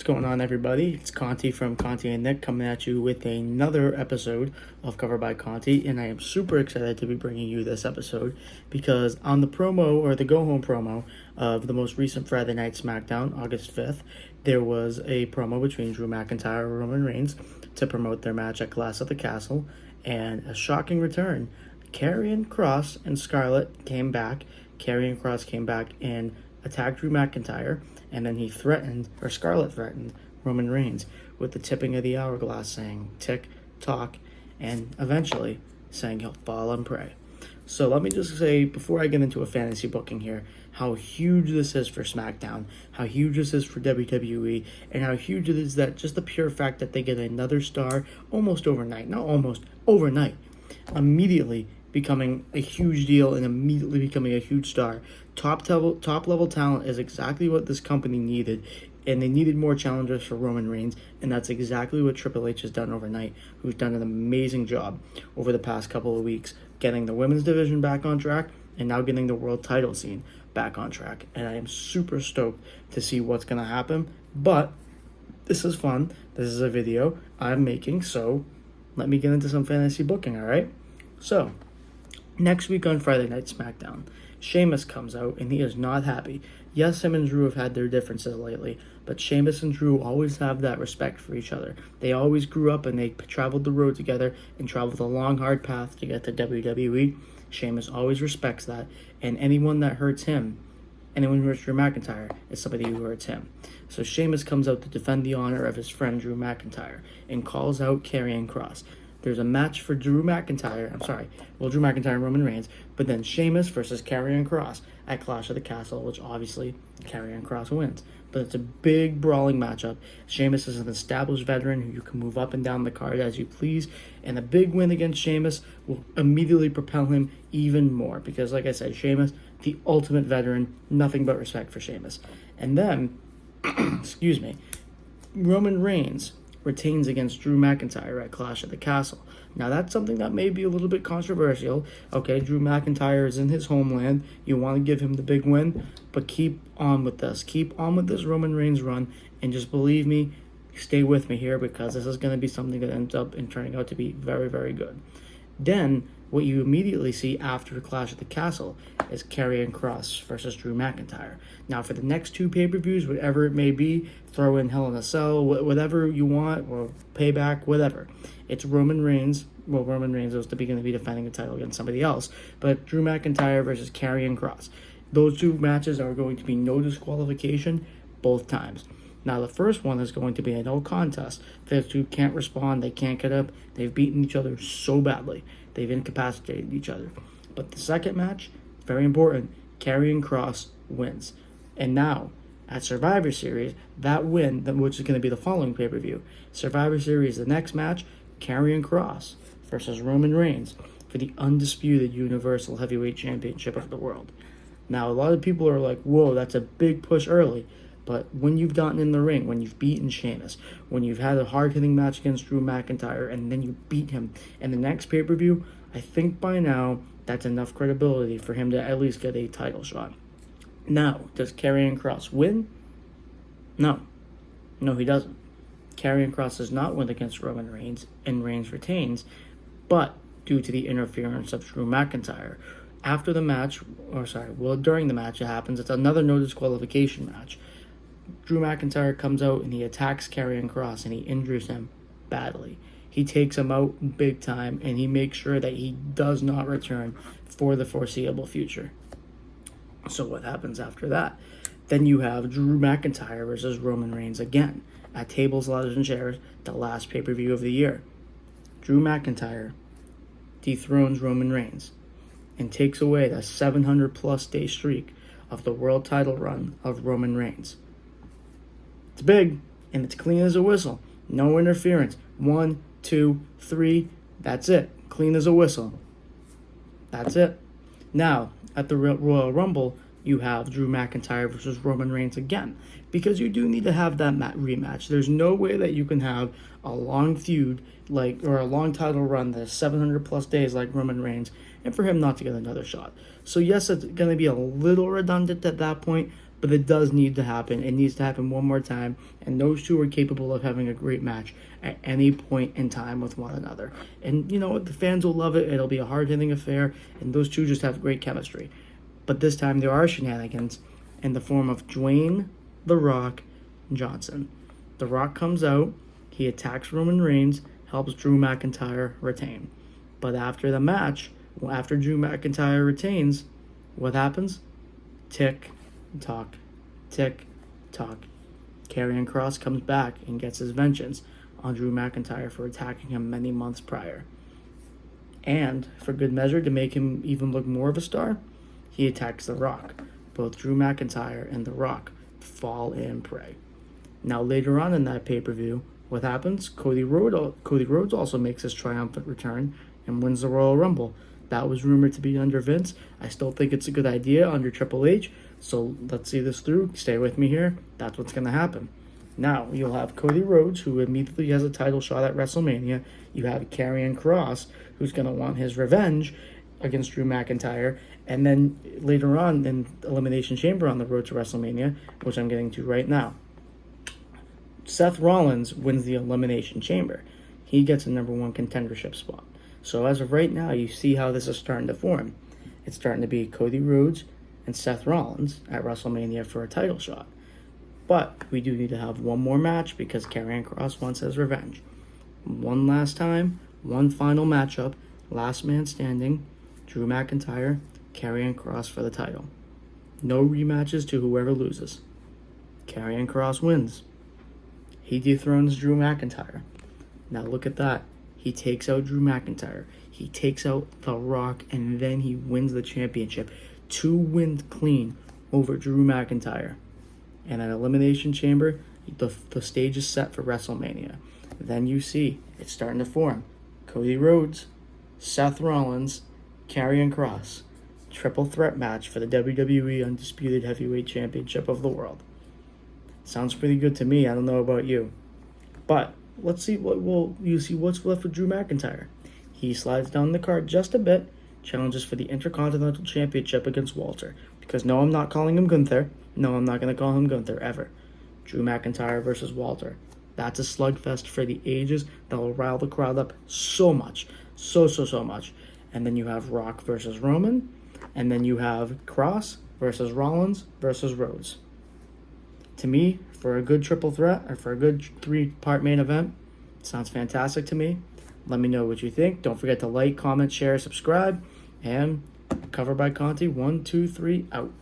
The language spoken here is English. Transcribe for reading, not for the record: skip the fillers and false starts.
going on, everybody? It's Conti from Conti and Nick coming at you with another episode of Cover by Conti, and I am super excited to be bringing you this episode because on the promo, or the go-home promo of the most recent Friday Night SmackDown, August 5th, there was a promo between Drew McIntyre and Roman Reigns to promote their match at Clash at the Castle, and a shocking return. Karrion Kross and Scarlett came back. Karrion Kross came back and attacked Drew McIntyre, and then Scarlett threatened Roman Reigns with the tipping of the hourglass, saying tick, tock, and eventually saying he'll fall and pray. So let me just say, before I get into a fantasy booking here, how huge this is for SmackDown, how huge this is for WWE, and how huge it is that just the pure fact that they get another star overnight, immediately becoming a huge deal and immediately becoming a huge star. Top level talent is exactly what this company needed, and they needed more challengers for Roman Reigns, and that's exactly what Triple H has done overnight, who's done an amazing job over the past couple of weeks, getting the women's division back on track, and now getting the world title scene back on track. And I am super stoked to see what's going to happen, but this is fun. This is a video I'm making, so let me get into some fantasy booking, all right? So, next week on Friday Night SmackDown, Sheamus comes out, and he is not happy. Yes, him and Drew have had their differences lately, but Sheamus and Drew always have that respect for each other. They always grew up, and they traveled the road together and traveled a long, hard path to get to WWE. Sheamus always respects that, and anyone who hurts Drew McIntyre is somebody who hurts him. So Sheamus comes out to defend the honor of his friend Drew McIntyre and calls out Karrion Kross. There's a match for Drew McIntyre and Roman Reigns, but then Sheamus versus Karrion Kross at Clash of the Castle, which obviously Karrion Kross wins. But it's a big brawling matchup. Sheamus is an established veteran who you can move up and down the card as you please, and a big win against Sheamus will immediately propel him even more because, like I said, Sheamus, the ultimate veteran, nothing but respect for Sheamus. And then, Roman Reigns retains against Drew McIntyre at Clash at the Castle. Now, that's something that may be a little bit controversial. Okay, Drew McIntyre is in his homeland. You want to give him the big win, but keep on with this. Keep on with this Roman Reigns run, and just believe me, stay with me here because this is going to be something that ends up turning out to be very, very good. Then, what you immediately see after Clash at the Castle is Karrion Kross versus Drew McIntyre. Now, for the next two pay-per-views, whatever it may be, throw in Hell in a Cell, whatever you want, or Payback, whatever. It's Roman Reigns. Well, Roman Reigns is going to be defending the title against somebody else, but Drew McIntyre versus Karrion Kross. Those two matches are going to be no disqualification both times. Now, the first one is going to be a no contest. The two can't respond. They can't get up. They've beaten each other so badly. They've incapacitated each other. But the second match, very important, Karrion Kross wins. And now, at Survivor Series, that win, which is going to be the following pay-per-view, Survivor Series, the next match, Karrion Kross versus Roman Reigns for the undisputed Universal Heavyweight Championship of the world. Now, a lot of people are like, whoa, that's a big push early. But when you've gotten in the ring, when you've beaten Sheamus, when you've had a hard-hitting match against Drew McIntyre, and then you beat him in the next pay-per-view, I think by now that's enough credibility for him to at least get a title shot. Now, does Karrion Kross win? No, he doesn't. Karrion Kross does not win against Roman Reigns, and Reigns retains, but due to the interference of Drew McIntyre, during the match it happens, it's another no disqualification match. Drew McIntyre comes out and he attacks Karrion Kross and he injures him badly. He takes him out big time and he makes sure that he does not return for the foreseeable future. So what happens after that? Then you have Drew McIntyre versus Roman Reigns again at Tables, Ladders, and Chairs, the last pay-per-view of the year. Drew McIntyre dethrones Roman Reigns and takes away the 700-plus day streak of the world title run of Roman Reigns. It's big, and it's clean as a whistle. No interference. 1, 2, 3. That's it. Clean as a whistle. That's it. Now, at the Royal Rumble, you have Drew McIntyre versus Roman Reigns again, because you do need to have that rematch. There's no way that you can have a long feud or a long title run that's 700-plus days like Roman Reigns, and for him not to get another shot. So yes, it's going to be a little redundant at that point, but it does need to happen. It needs to happen one more time, and those two are capable of having a great match at any point in time with one another. And you know what? The fans will love it. It'll be a hard-hitting affair, and those two just have great chemistry. But this time there are shenanigans in the form of Dwayne "The Rock" Johnson. The Rock comes out, he attacks Roman Reigns, helps Drew McIntyre retain. But after the match, after Drew McIntyre retains, what happens? Tick tock, tick tock. Karrion Kross comes back and gets his vengeance on Drew McIntyre for attacking him many months prior. And, for good measure, to make him even look more of a star, he attacks The Rock. Both Drew McIntyre and The Rock fall in prey. Now, later on in that pay-per-view, what happens? Cody Rhodes also makes his triumphant return and wins the Royal Rumble. That was rumored to be under Vince. I still think it's a good idea under Triple H, so let's see this through. Stay with me here. That's what's going to happen. Now, you'll have Cody Rhodes, who immediately has a title shot at WrestleMania. You have Karrion Kross, who's going to want his revenge against Drew McIntyre. And then later on in Elimination Chamber on the road to WrestleMania, which I'm getting to right now, Seth Rollins wins the Elimination Chamber. He gets a number one contendership spot. So as of right now, you see how this is starting to form. It's starting to be Cody Rhodes and Seth Rollins at WrestleMania for a title shot. But we do need to have one more match because Karrion Kross wants his revenge. One last time, one final matchup, last man standing, Drew McIntyre, Karrion Kross for the title. No rematches to whoever loses. Karrion Kross wins. He dethrones Drew McIntyre. Now look at that. He takes out Drew McIntyre. He takes out The Rock, and then he wins the championship. 2 wins clean over Drew McIntyre. And at Elimination Chamber, the stage is set for WrestleMania. Then you see it's starting to form. Cody Rhodes, Seth Rollins, Karrion Kross. Triple threat match for the WWE Undisputed Heavyweight Championship of the world. Sounds pretty good to me. I don't know about you. But let's see what's left with Drew McIntyre. He slides down the card just a bit, challenges for the Intercontinental Championship against Walter. Because no, I'm not calling him Gunther. No, I'm not going to call him Gunther ever. Drew McIntyre versus Walter. That's a slugfest for the ages that will rile the crowd up so much. So much. And then you have Rock versus Roman. And then you have Kross versus Rollins versus Rhodes. To me, for a good triple threat, or for a good 3-part main event, sounds fantastic to me. Let me know what you think. Don't forget to like, comment, share, subscribe. And Cover by Conti, 1, 2, 3, out.